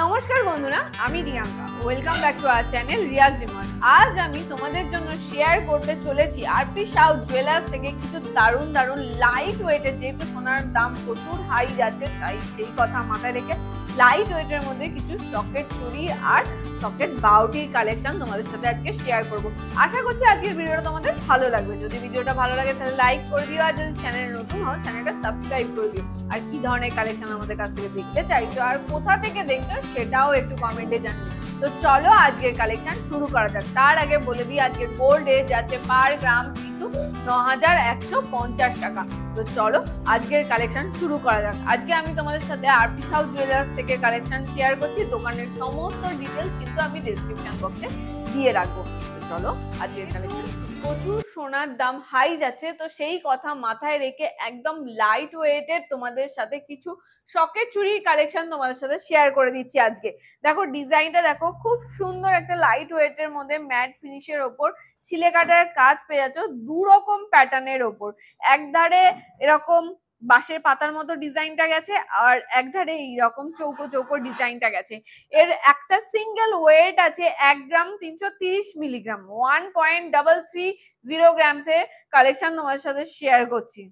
নমস্কার বন্ধুরা, আমি Riyanka. Welcome back to our channel Riyaz demand. আজ আমি তোমাদের জন্য শেয়ার করতে চলেছি আরপি সাউ জুয়েলার্স থেকে কিছু দারুণ দারুণ লাইট ওয়েটে, যেহেতু সোনার দাম প্রচুর হাই যাচ্ছে তাই সেই কথা মাথায় রেখে লাইট ওয়েটের মধ্যে কিছু সকেট চুড়ি আর সকেট বাউটির কালেকশন তোমাদের সাথে আজকে শেয়ার করব। আশা করছি আজকের ভিডিওটা তোমাদের ভালো লাগবে। যদি ভিডিওটা ভালো লাগে তাহলে লাইক করে দিও, আর যদি চ্যানেল নতুন হও চ্যানেলটা সাবস্ক্রাইব করে দিও। আর কি ধরনের কালেকশন আমাদের কাছ থেকে দেখতে চাইছো আর কোথা থেকে দেখছো সেটাও একটু কমেন্টে জানিও। তো চলো আজকের কালেকশন শুরু করা যাক। তার আগে বলে দিই আজকে গোল্ড রেট যাচ্ছে পার গ্রাম পিছু ৯,১৫০ টাকা। তো চলো আজকের কালেকশন শুরু করা যাক। আজকে আমি তোমাদের সাথে আরপি সাউ জুয়েলার্স থেকে কালেকশন শেয়ার করছি। দোকানের সমস্ত ডিটেলস কিন্তু আমি ডেসক্রিপশন বক্সে দিয়ে রাখবো। তো চলো আজকের কালেকশন। প্রচুর সোনার দাম হাই যাচ্ছে, তো সেই কথা মাথায় রেখে একদম লাইট ওয়েটের তোমাদের সাথে কিছু সকেট চুড়ির কালেকশন তোমাদের সাথে শেয়ার করে দিচ্ছি আজকে। দেখো ডিজাইনটা দেখো, খুব সুন্দর একটা লাইট ওয়েটের মধ্যে ম্যাট ফিনিশের ওপর ছিলে কাটার কাজ পেয়ে যাচ্ছ দু রকম প্যাটার্নের ওপর। একধারে এরকম বাঁশের পাতার মতো ডিজাইনটা গেছে, আর একধারে এইরকম চৌকো চৌকো ডিজাইনটা গেছে। এর একটা সিঙ্গেল ওয়েট আছে 1 গ্রাম 330 মিলিগ্রাম, 1.330 গ্রামস এর কালেকশন তোমার সাথে শেয়ার করছি।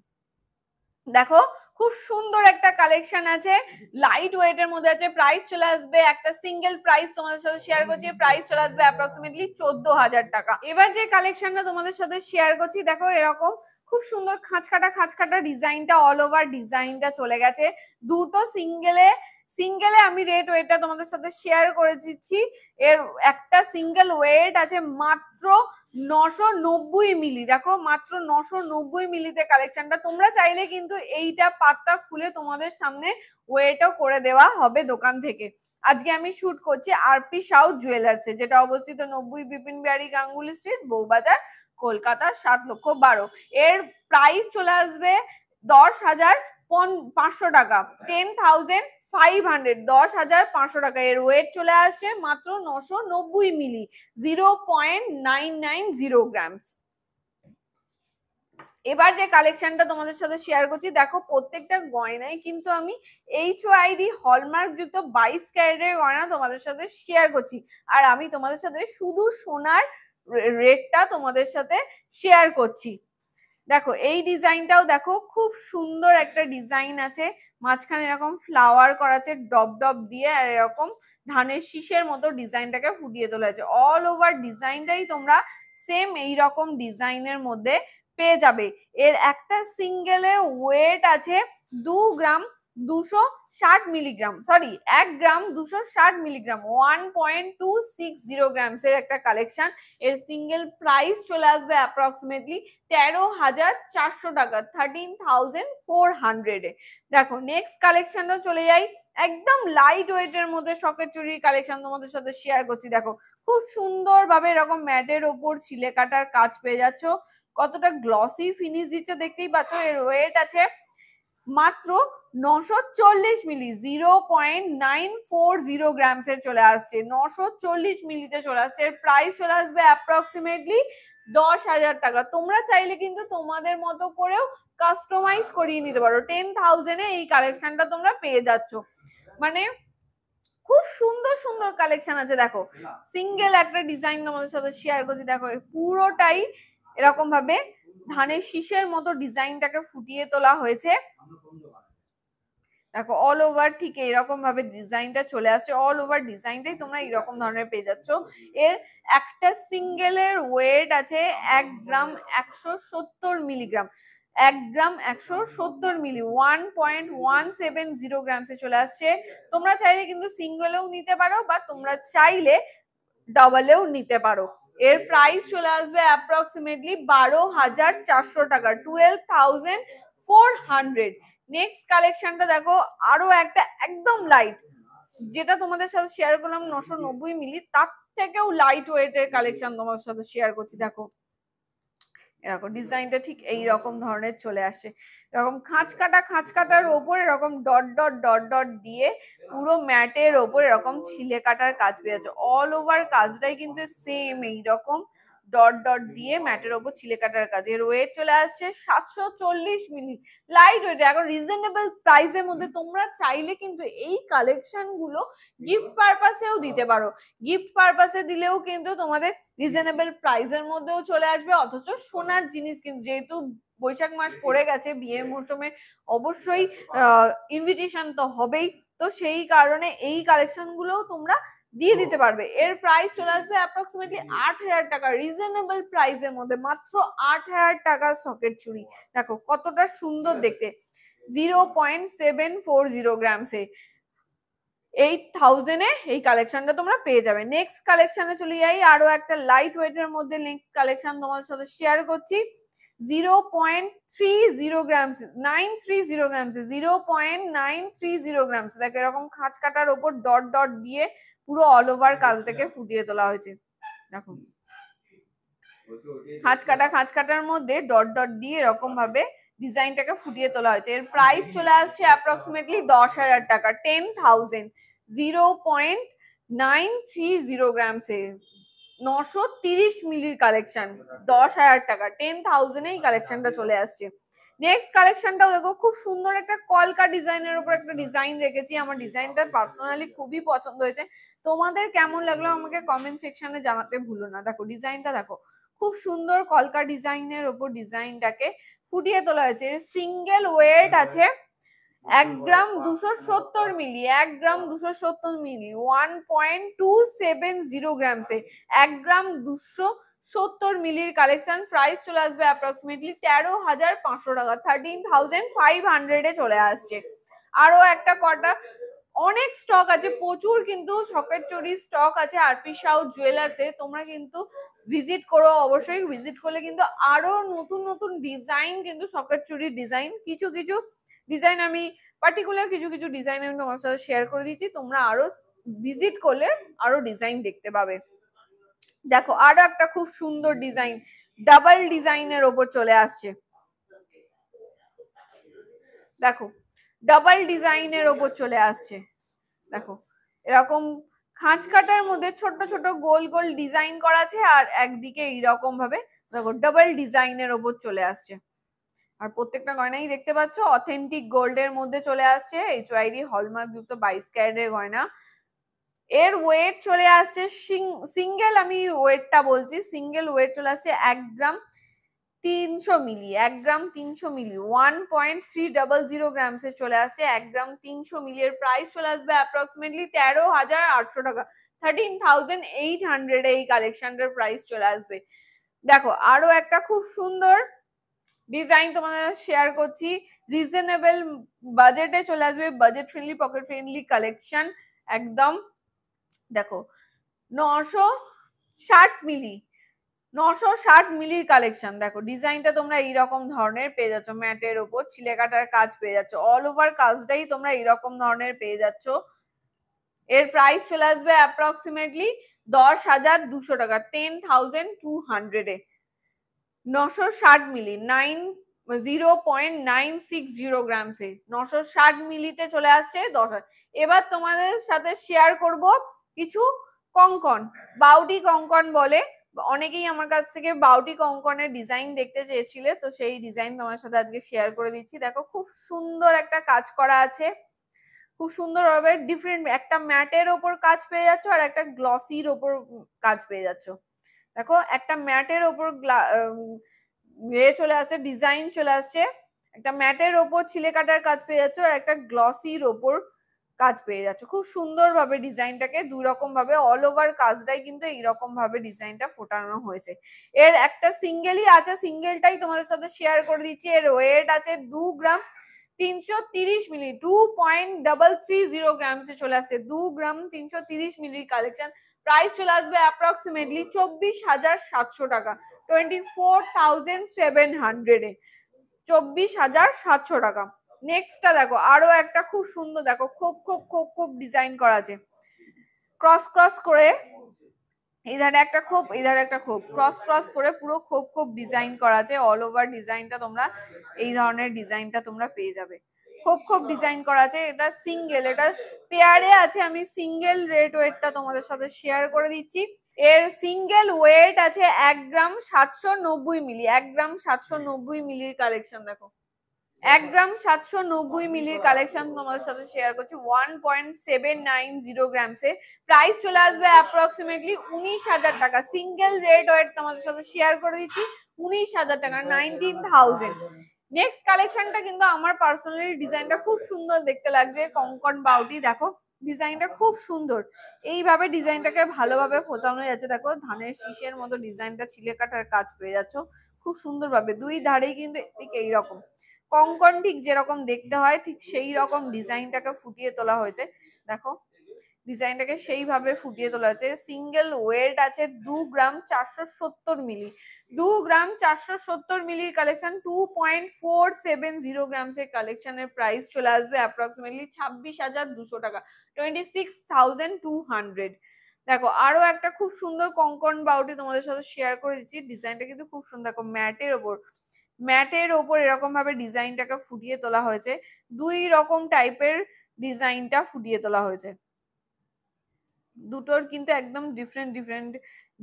দেখো খুব সুন্দর একটা কালেকশন আছে, লাইট ওয়েটের মধ্যে আছে। প্রাইস চলে আসবে, একটা সিঙ্গেল প্রাইস তোমাদের সাথে শেয়ার করছি, প্রাইস চলে আসবে অ্যাপ্রক্সিমেটলি 14,000 টাকা। এবার যে কালেকশনটা তোমাদের সাথে শেয়ার করছি, দেখো এরকম খুব সুন্দর খাঁচকাটা ডিজাইনটা, অল ওভার ডিজাইনটা চলে গেছে। দুটো সিঙ্গেলে আমি রেট ওয়েটটা তোমাদের সাথে শেয়ার করে দিচ্ছি। এর একটা সিঙ্গেল ওয়েট আছে মাত্র 990 মিলি। দেখো মাত্র 990 মিলিতে কালেকশনটা। তোমরা চাইলে কিন্তু এইটা পাতটা খুলে তোমাদের সামনে ওয়েটও করে দেওয়া হবে দোকান থেকে। আজকে আমি শুট করছি আরপি সাউ জুয়েলার্সে, যেটা অবস্থিত 90 বিপিন বিহারী গাঙ্গুলি স্ট্রিট, বউবাজার, কলকাতা 7,05,000। এর প্রাইস চলে আসবে 10,500 টাকা, 10,500, 10,500 টাকা। এর ওয়েট চলে আসছে মাত্র 990 মিলি, 0.990 গ্রামস। এবার যে কালেকশনটা তোমাদের সাথে শেয়ার করছি, দেখো প্রত্যেকটা গয়নায় কিন্তু আমি HYD হলমার্ক যুক্ত 22 ক্যারেটের গয়না তোমাদের সাথে শেয়ার করছি। আর আমি তোমাদের সাথে শুধু সোনার রেটটা তোমাদের সাথে শেয়ার করছি। দেখো এই ডিজাইনটাও দেখো, খুব সুন্দর একটা ডিজাইন আছে। মাঝখানে এরকম ফ্লাওয়ার করা আছে ডব ডব দিয়ে, আর এরকম ধানের শীষের মতো ডিজাইনটাকে ফুটিয়ে তোলা আছে। অল ওভার ডিজাইনটাই তোমরা সেম এইরকম ডিজাইনের মধ্যে পেয়ে যাবে। এর একটা সিঙ্গেলে ওয়েট আছে 2 গ্রাম 260 মিলিগ্রাম, সরি 1 গ্রাম 260 মিলিগ্রাম, 1.260 গ্রামস এর একটা কালেকশন। এর সিঙ্গেল প্রাইস চলে আসবে অ্যাপ্রক্সিমেটলি 13,400 টাকা, 13,400 এ। দেখো নেক্সট কালেকশনও চলে যাই। একদম লাইট ওয়েটের মধ্যে সকেট চুড়ির কালেকশন তোমাদের সাথে শেয়ার করছি। দেখো খুব সুন্দর ভাবে এরকম ম্যাটের ওপর ছিলে কাটার কাজ পেয়ে যাচ্ছ। কতটা গ্লসি ফিনিশ দিচ্ছে দেখতেই পাচ্ছ। এর ওয়েট আছে মাত্র 940 মিলি, 0.940 গ্রামস এর চলে আসছে, 940 মিলিতে চলে আসছে। এর প্রাইস চলে আসবে অ্যাপ্রক্সিমেটলি 10,000 টাকা। তোমরা চাইলে কিন্তু তোমাদের মতো করেও কাস্টমাইজ করিয়ে নিতে পারো। 10,000 এ এই কালেকশনটা তোমরা পেয়ে যাচ্ছ। মানে খুব সুন্দর সুন্দর কালেকশন আছে। দেখো সিঙ্গেল একটা ডিজাইন তোমাদের সাথে শেয়ার করছি। দেখো পুরোটাই এরকম ভাবে ধানের শীষের মতো ডিজাইনটাকে ফুটিয়ে তোলা হয়েছে। দেখো অল ওভার ঠিক এরকম ভাবে ডিজাইনটা চলে আসছে। অল ওভার ডিজাইনটাই তোমরা এরকম ধরনের পেয়ে যাচ্ছ। এর একটা সিঙ্গেলের ওয়েট আছে 1 গ্রাম 170 মিলিগ্রাম, 1 গ্রাম 170 মিলি, 1.170 গ্রামসে চলে আসছে। তোমরা চাইলে কিন্তু সিঙ্গেলেও নিতে পারো বা তোমরা চাইলে ডাবলেও নিতে পারো। এর প্রাইস চলে আসবে অ্যাপ্রক্সিমেটলি 12,400 টাকা, 12,400। নেক্সট কালেকশনটা দেখো, আরো একটা একদম লাইট, যেটা তোমাদের সাথে শেয়ার করলাম 990 মিলি, তার থেকেও লাইট ওয়েটের কালেকশন তোমাদের সাথে শেয়ার করছি। দেখো এরকম ডিজাইনটা ঠিক এইরকম ধরনের চলে আসছে। এরকম খাঁচকাটার ওপর এরকম ডট ডট ডট ডট দিয়ে পুরো ম্যাটের ওপর এরকম ছিলে কাটার কাজ পেয়ে যাচ্ছে। অল ওভার কাজটাই কিন্তু সেম এইরকম ডট ডট দিয়ে ম্যাটের ওপর ছিলে কাটার কাজ। এর ওয়েট চলে আসছে 740 মিলি, লাইট ওয়েট, এখন রিজনেবল প্রাইসের মধ্যে। তোমরা চাইলে কিন্তু এই কালেকশন গুলো গিফট পারপাসেও দিতে পারো, গিফট পারপাসে দিলেও কিন্তু তোমাদের রিজনেবল প্রাইসের মধ্যেও চলে আসবে, অথচ সোনার জিনিস। কিন্তু যেহেতু বৈশাখ মাস পড়ে গেছে, বিয়ের মরশুমে অবশ্যই ইনভিটেশন তো হবেই, তো সেই কারণে এই কালেকশন গুলোও তোমরা দিয়ে দিতে পারবে। এর প্রাইস চলে আসবে অ্যাপ্রক্সিমেটলি 8,000 টাকা, রিজনেবল প্রাইসের মধ্যে মাত্র 8,000 টাকার সকেট চুড়ি। দেখো কতটা সুন্দর দেখতে, 0.740 গ্রামসে 8,000-এ এই কালেকশনটা তোমরা পেয়ে যাবে। নেক্সট কালেকশনে চলে যাই, আরো একটা লাইট ওয়েটের মধ্যে নেক্সট কালেকশন তোমাদের সাথে শেয়ার করছি। 0.30 গ্রামস, 930 গ্রামস, 0.930 গ্রামস। দেখো এরকম খাঁজ কাটার ওপর ডট ডট দিয়ে পুরো অল ওভার কাজটাকে ফুটিয়ে তোলা হয়েছে। দেখো খাঁজ কাটার মধ্যে ডট ডট দিয়ে এরকম ভাবে ডিজাইনটাকে ফুটিয়ে তোলা হয়েছে। এর প্রাইস চলে আসছে অ্যাপ্রক্সিমেটলি 10,000 টাকা, 10,000, 0.930 গ্রামসে 930 মিলির কালেকশন, 10,000 টাকা, 10,000 এই কালেকশনটা চলে আসছে। নেক্সট কালেকশনটাও দেখো, খুব সুন্দর একটা কলকা ডিজাইনের উপর একটা ডিজাইন রেখেছি। আমার ডিজাইনটা পার্সোনালি খুবই পছন্দ হয়েছে, তোমাদের কেমন লাগলো আমাকে কমেন্ট সেকশনে জানাতে ভুলো না। দেখো ডিজাইনটা দেখো, খুব সুন্দর কলকা ডিজাইনের উপর ডিজাইনটাকে ফুটিয়ে তোলা হয়েছে। সিঙ্গেল ওয়েট আছে 1 গ্রাম 270 মিলি, 1 গ্রাম 270 মিলি, 1.270 গ্রামসে 1 গ্রাম 270 মিলির কালেকশন। প্রাইস চলে আসবে অ্যাপ্রক্সিমেটলি 13,500 টাকা, 13,500-এ চলে আসছে। আরো একটা কটা অনেক স্টক আছে, প্রচুর কিন্তু সকেট চুড়ির স্টক আছে আরপি সাউ জুয়েলার্সে। তোমরা কিন্তু ভিজিট করো, অবশ্যই ভিজিট করলে কিন্তু আরো নতুন নতুন ডিজাইন, কিন্তু সকেট চুড়ির ডিজাইন, কিছু কিছু ডিজাইন আমি পার্টিকুলার কিছু কিছু ডিজাইন আমি তোমার সাথে শেয়ার করে দিচ্ছি, তোমরা আরো ভিজিট করলে আরো ডিজাইন দেখতে পাবে। দেখো আরো একটা খুব সুন্দর ডিজাইন, ডাবল ডিজাইনের ওপর চলে আসছে। দেখো ডাবল ডিজাইনের ওপর চলে আসছে। দেখো এরকম খাঁজ কাটার মধ্যে ছোট ছোট গোল গোল ডিজাইন করা আছে, আর একদিকে এইরকম ভাবে দেখো ডাবল ডিজাইনের ওপর চলে আসছে। আর প্রত্যেকটা গয়নাই দেখতে পাচ্ছ অথেন্টিক গোল্ডের মধ্যে চলে আসছে, HYD হলমার্ক যুক্ত 22 ক্যারেটের গয়না। এর ওয়েট চলে আসছে সিঙ্গেল, আমি ওয়েটটা বলছি, সিঙ্গেল ওয়েট চলে আসছে 1 গ্রাম 300 মিলি, 1 গ্রাম 300 মিলি, 1.300 গ্রামসে চলে আসছে 1 গ্রাম 300 মিলি। এর প্রাইস চলে আসবে অ্যাপ্রক্সিমেটলি 13,800 টাকা, 13,800 এই কালেকশনটার প্রাইস চলে আসবে। দেখো আরো একটা খুব সুন্দর ডিজাইন তোমাদের শেয়ার করছি, রিজনেবল বাজেটে চলে আসবে, budget friendly pocket friendly collection একদম। দেখো 960 মিলি, 960 মিলির কালেকশন। দেখো ডিজাইনটা তোমরা এইরকম ধরনের পেয়ে যাচ্ছ, ম্যাটের ওপর ছিলে কাটার কাজ পেয়ে যাচ্ছ, অল ওভার কাজটাই তোমরা এইরকম ধরনের পেয়ে যাচ্ছ। এর প্রাইস চলে আসবে অ্যাপ্রক্সিমেটলি 10,200 টাকা, 10,200-এ 960 মিলি, 0.960 গ্রামসে 960 মিলিতে চলে আসছে 10,000। এবার তোমাদের সাথে শেয়ার করব কিছু কঙ্কন, বাউটি কঙ্কন বলে, অনেকেই আমার কাছ থেকে বাউটি কঙ্কনের ডিজাইন দেখতে চেয়েছিলে, তো সেই ডিজাইন তোমার সাথে আজকে শেয়ার করে দিচ্ছি। দেখো খুব সুন্দর একটা কাজ করা আছে, খুব সুন্দর ভাবে ডিফারেন্ট, একটা ম্যাটের ওপর কাজ পেয়ে যাচ্ছ আর একটা গ্লসির ওপর কাজ পেয়ে যাচ্ছ। দেখো একটা ম্যাটের ওপর চলে আসছে, ডিজাইন চলে আসছে, একটা ম্যাটের ওপর ছিলে কাটার কাজ পেয়ে যাচ্ছ আর একটা গ্লসির ওপর কাজ পেয়ে যাচ্ছে। খুব সুন্দর ভাবে ডিজাইনটাকে দুই রকম ভাবে অল ওভার কাজটাই কিন্তু এইরকম ভাবে ডিজাইনটা ফোটানো হয়েছে। এর একটা সিঙ্গেলই আছে, সিঙ্গেলটাই তোমাদের সাথে শেয়ার করে দিচ্ছি। এর ওয়েট আছে 2 গ্রাম 330 মিলি, 2.330 গ্রামসে চলে আসছে, 2 গ্রাম 330 মিলির কালেকশন। প্রাইস চলে আসবে অ্যাপ্রক্সিমেটলি 24,700 টাকা, 24,700-এ 24,700 টাকা। নেক্সটটা দেখো আরো একটা খুব সুন্দর, দেখো খুব খুব খুব খুব ডিজাইন করা আছে, ক্রস ক্রস করে এধারে একটা খোপ এধারে একটা খোপ, ক্রস ক্রস করে পুরো খোপ খোপ ডিজাইন করা আছে। অল ওভার ডিজাইনটা তোমরা এই ধরনের ডিজাইনটা তোমরা পেয়ে যাবে, খোপ খোপ ডিজাইন করা আছে। এটা সিঙ্গেল, এটা পেয়ারে আছে, আমি সিঙ্গেল রেট ওয়েটটা তোমাদের সাথে শেয়ার করে দিচ্ছি। এর সিঙ্গেল ওয়েট আছে 1 গ্রাম 790 মিলি, 1 গ্রাম 790 মিলির কালেকশন দেখো, 1 গ্রাম 790 মিলির কালেকশন তোমাদের সাথে শেয়ার করছি 1.790 গ্রামসে। প্রাইস চলে আসবে অ্যাপ্রক্সিমেটলি 19,000 টাকা। সিঙ্গেল রেড ওয়েট তোমাদের সাথে শেয়ার করে দিচ্ছি 19,000 টাকা, 19,000। নেক্সট কালেকশনটা কিন্তু আমার পার্সোনালি ডিজাইনটা খুব সুন্দর দেখতে লাগছে, কঙ্কন বাউটি দেখো ডিজাইনটা খুব সুন্দর। এইভাবে ডিজাইনটাকে ভালোভাবে ফোটানো যাচ্ছে, দেখো ধানের শীষের মতো ডিজাইনটা ছিলে কাটার কাজ পেয়ে যাচ্ছ খুব সুন্দরভাবে। দুই ধারেই কিন্তু ঠিক এইরকম কঙ্কন ঠিক যেরকম দেখতে হয় ঠিক সেই রকম ডিজাইনটাকে ফুটিয়ে তোলা হয়েছে। দেখো ডিজাইনটাকে সেইভাবে ফুটিয়ে তোলা হয়েছে। সিঙ্গেল ওয়েট আছে 2 গ্রাম 470 মিলি, 2 গ্রাম 470 মিলির কালেকশন 2.470 গ্রামস এর কালেকশনের প্রাইস চলে আসবে অ্যাপ্রক্সিমেটলি 26,200 টাকা, 26,200। দেখো আরো একটা খুব সুন্দর কঙ্কন বাউটি তোমাদের সাথে শেয়ার করে দিচ্ছি, ডিজাইনটা কিন্তু খুব সুন্দর। দেখো ম্যাটের ওপর এরকম ভাবে ডিজাইনটাকে ফুটিয়ে তোলা হয়েছে, দুই রকম টাইপের ডিজাইনটা ফুটিয়ে তোলা হয়েছে, দুটোর কিন্তু একদম ডিফারেন্ট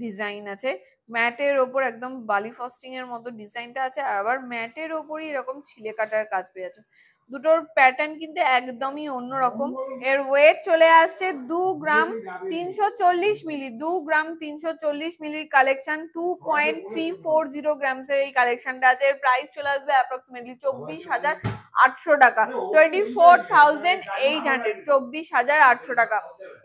ডিজাইন আছে। ম্যাটের ওপর একদম বালি ফস্টিং এর মতো ডিজাইনটা আছে, আর আবার ম্যাটের ওপরই এরকম ছিলে কাটার কাজ পেয়ে যাচ্ছে। দুটোর প্যাটার্ন কিন্তু একদমই অন্যরকম। এর ওয়েট চলে আসছে 2 গ্রাম 340 মিলি, 2 গ্রাম 340 মিলির কালেকশন 2.340 গ্রামস এর এই কালেকশনটা আছে। এর প্রাইস চলে আসবে অ্যাপ্রক্সিমেটলি 24,800 টাকা, 24,800, 24,800 টাকা।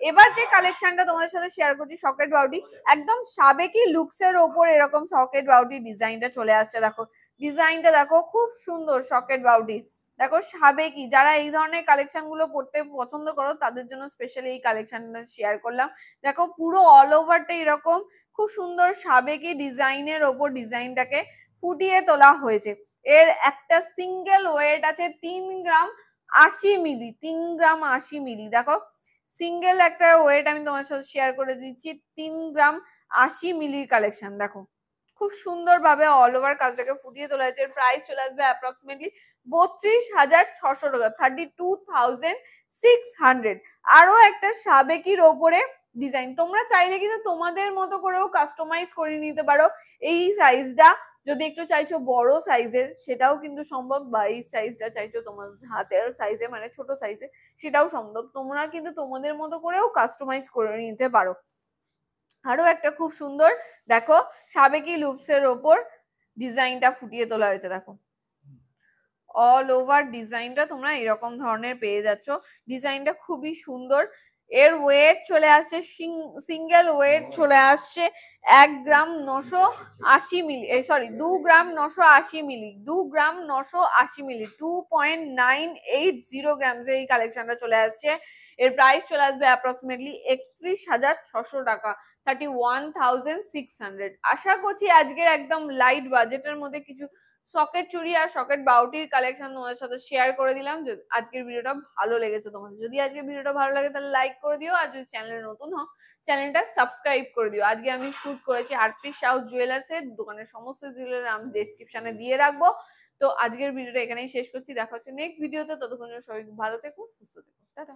এবার যে কালেকশনটা তোমাদের সাথে শেয়ার করছি সকেট বাউটি, একদম সাবেকি লুকস এর ওপর এরকম সকেট বাউটি ডিজাইনটা চলে আসছে। দেখো ডিজাইনটা দেখো খুব সুন্দর সকেট বাউটি, দেখো সাবেকি যারা এই ধরনের কালেকশন গুলো পড়তে পছন্দ করো তাদের জন্য স্পেশালি এই কালেকশনটা শেয়ার করলাম। দেখো পুরো অল ওভারটা এরকম খুব সুন্দর সাবেকি ডিজাইনের ওপর ডিজাইনটাকে ফুটিয়ে তোলা হয়েছে। এর একটা সিঙ্গেল ওয়েট আছে 3 গ্রাম 80 মিলি, 3 গ্রাম 80 মিলি। দেখো সিঙ্গেল একটা ওয়েট আমি তোমার সাথে শেয়ার করে দিচ্ছি 3 গ্রাম 80 মিলির কালেকশন। দেখো খুব সুন্দর ভাবে অল ওভার কাজটাকে ফুটিয়ে তোলা হয়েছে। প্রাইস চলে আসবে অ্যাপ্রক্সিমেটলি 32,600 টাকা, 32,600। আরো একটা সাবেকির ওপরে ডিজাইন, তোমরা চাইলে কিন্তু তোমাদের মতো করেও কাস্টমাইজ করে নিতে পারো। এই সাইজটা যদি একটু চাইছো বড় সাইজের সেটাও কিন্তু সম্ভব, বা এই সাইজটা চাইছো তোমার হাতের সাইজে মানে ছোট সাইজে সেটাও সম্ভব। তোমরা কিন্তু তোমাদের মতো করেও কাস্টমাইজ করে নিতে পারো। আরো একটা খুব সুন্দর দেখো সাবেকি লুপস এর ওপর ডিজাইনটা ফুটিয়ে তোলা হয়েছে। দেখো অল ওভার ডিজাইনটা তোমরা এরকম ধরনের পেয়ে যাচ্ছ, ডিজাইনটা খুবই সুন্দর। এর ওয়েট চলে আসছে সিঙ্গেল ওয়েট চলে আসছে 1 গ্রাম 980 মিলি, সরি 2 গ্রাম 980 মিলি, 2 গ্রাম 980 মিলি, 2.980 গ্রামস এই কালেকশনটা চলে আসছে। এর প্রাইস চলে আসবে অ্যাপ্রক্সিমেটলি 31,600 টাকা, 31,600। আশা করছি আজকের একদম লাইট বাজেটের মধ্যে কিছু সকেট চুড়ি আর সকেট বাউটির কালেকশন তোমাদের সাথে শেয়ার করে দিলাম। আজকের ভিডিওটা ভালো লেগেছে তোমাদের, যদি আজকের ভিডিওটা ভালো লাগে তাহলে লাইক করে দিও, আর যদি চ্যানেলে নতুন হও চ্যানেলটা সাবস্ক্রাইব করে দিও। আজকে আমি শুট করেছি আরপি সাউথ জুয়েলার্স এর দোকানের সমস্ত ডিটেইলস আমি ডেসক্রিপশনে দিয়ে রাখবো। তো আজকের ভিডিওটা এখানেই শেষ করছি, দেখা হচ্ছে নেক্সট ভিডিওতে। ততক্ষণ সবাই ভালো থেকো, সুস্থ থেকো, টাটা।